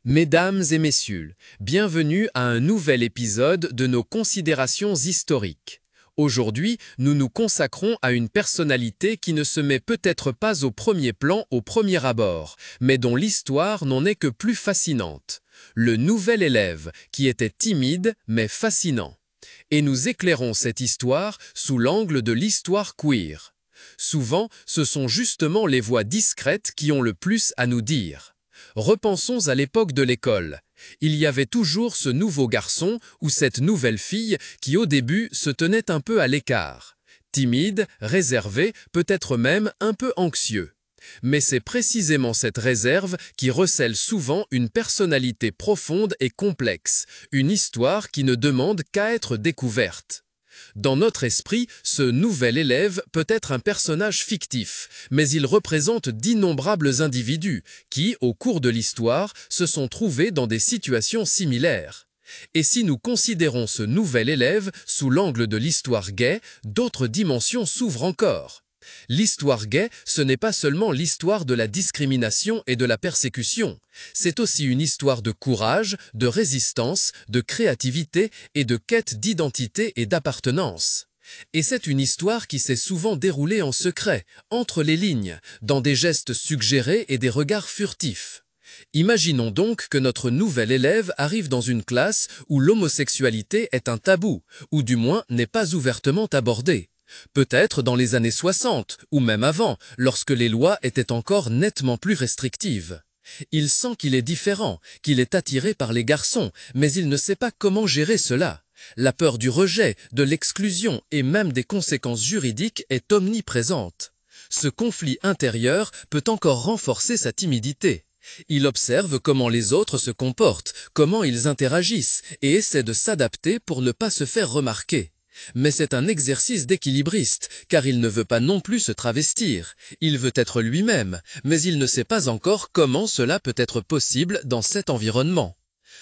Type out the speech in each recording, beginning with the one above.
Mesdames et messieurs, bienvenue à un nouvel épisode de nos considérations historiques. Aujourd'hui, nous nous consacrons à une personnalité qui ne se met peut-être pas au premier plan au premier abord, mais dont l'histoire n'en est que plus fascinante. Le nouvel élève, qui était timide mais fascinant. Et nous éclairons cette histoire sous l'angle de l'histoire queer. Souvent, ce sont justement les voix discrètes qui ont le plus à nous dire. Repensons à l'époque de l'école. Il y avait toujours ce nouveau garçon ou cette nouvelle fille qui au début se tenait un peu à l'écart. Timide, réservé, peut-être même un peu anxieux. Mais c'est précisément cette réserve qui recèle souvent une personnalité profonde et complexe, une histoire qui ne demande qu'à être découverte. Dans notre esprit, ce nouvel élève peut être un personnage fictif, mais il représente d'innombrables individus qui, au cours de l'histoire, se sont trouvés dans des situations similaires. Et si nous considérons ce nouvel élève sous l'angle de l'histoire gay, d'autres dimensions s'ouvrent encore. L'histoire gay, ce n'est pas seulement l'histoire de la discrimination et de la persécution, c'est aussi une histoire de courage, de résistance, de créativité et de quête d'identité et d'appartenance. Et c'est une histoire qui s'est souvent déroulée en secret, entre les lignes, dans des gestes suggérés et des regards furtifs. Imaginons donc que notre nouvel élève arrive dans une classe où l'homosexualité est un tabou, ou du moins n'est pas ouvertement abordée. Peut-être dans les années 60, ou même avant, lorsque les lois étaient encore nettement plus restrictives. Il sent qu'il est différent, qu'il est attiré par les garçons, mais il ne sait pas comment gérer cela. La peur du rejet, de l'exclusion et même des conséquences juridiques est omniprésente. Ce conflit intérieur peut encore renforcer sa timidité. Il observe comment les autres se comportent, comment ils interagissent et essaie de s'adapter pour ne pas se faire remarquer. Mais c'est un exercice d'équilibriste, car il ne veut pas non plus se travestir. Il veut être lui-même, mais il ne sait pas encore comment cela peut être possible dans cet environnement.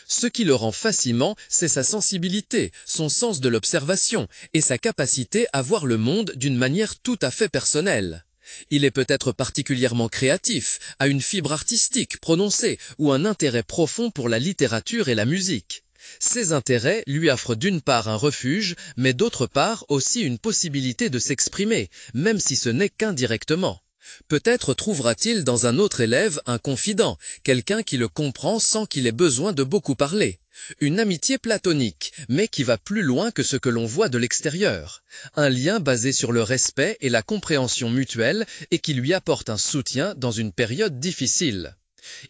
Ce qui le rend fascinant, c'est sa sensibilité, son sens de l'observation et sa capacité à voir le monde d'une manière tout à fait personnelle. Il est peut-être particulièrement créatif, a une fibre artistique prononcée ou un intérêt profond pour la littérature et la musique. Ces intérêts lui offrent d'une part un refuge, mais d'autre part aussi une possibilité de s'exprimer, même si ce n'est qu'indirectement. Peut-être trouvera-t-il dans un autre élève un confident, quelqu'un qui le comprend sans qu'il ait besoin de beaucoup parler. Une amitié platonique, mais qui va plus loin que ce que l'on voit de l'extérieur. Un lien basé sur le respect et la compréhension mutuelle et qui lui apporte un soutien dans une période difficile.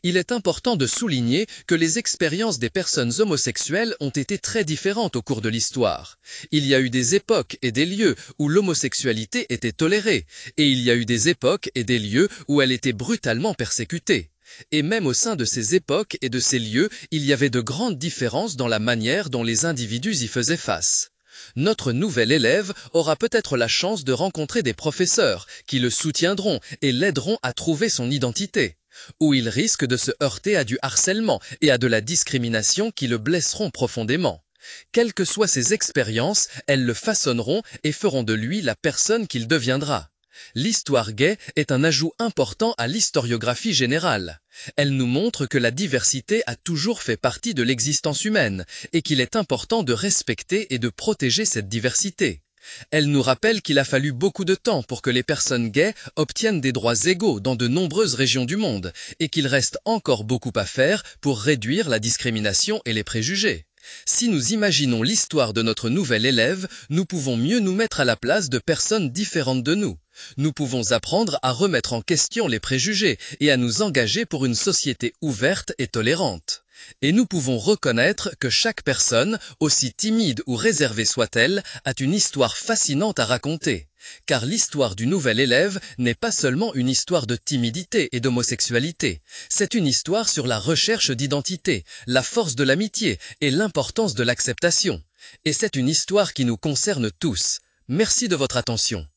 Il est important de souligner que les expériences des personnes homosexuelles ont été très différentes au cours de l'histoire. Il y a eu des époques et des lieux où l'homosexualité était tolérée, et il y a eu des époques et des lieux où elle était brutalement persécutée. Et même au sein de ces époques et de ces lieux, il y avait de grandes différences dans la manière dont les individus y faisaient face. Notre nouvel élève aura peut-être la chance de rencontrer des professeurs qui le soutiendront et l'aideront à trouver son identité. Ou il risque de se heurter à du harcèlement et à de la discrimination qui le blesseront profondément. Quelles que soient ses expériences, elles le façonneront et feront de lui la personne qu'il deviendra. L'histoire gay est un ajout important à l'historiographie générale. Elle nous montre que la diversité a toujours fait partie de l'existence humaine et qu'il est important de respecter et de protéger cette diversité. Elle nous rappelle qu'il a fallu beaucoup de temps pour que les personnes gays obtiennent des droits égaux dans de nombreuses régions du monde et qu'il reste encore beaucoup à faire pour réduire la discrimination et les préjugés. Si nous imaginons l'histoire de notre nouvel élève, nous pouvons mieux nous mettre à la place de personnes différentes de nous. Nous pouvons apprendre à remettre en question les préjugés et à nous engager pour une société ouverte et tolérante. Et nous pouvons reconnaître que chaque personne, aussi timide ou réservée soit-elle, a une histoire fascinante à raconter. Car l'histoire du nouvel élève n'est pas seulement une histoire de timidité et d'homosexualité. C'est une histoire sur la recherche d'identité, la force de l'amitié et l'importance de l'acceptation. Et c'est une histoire qui nous concerne tous. Merci de votre attention.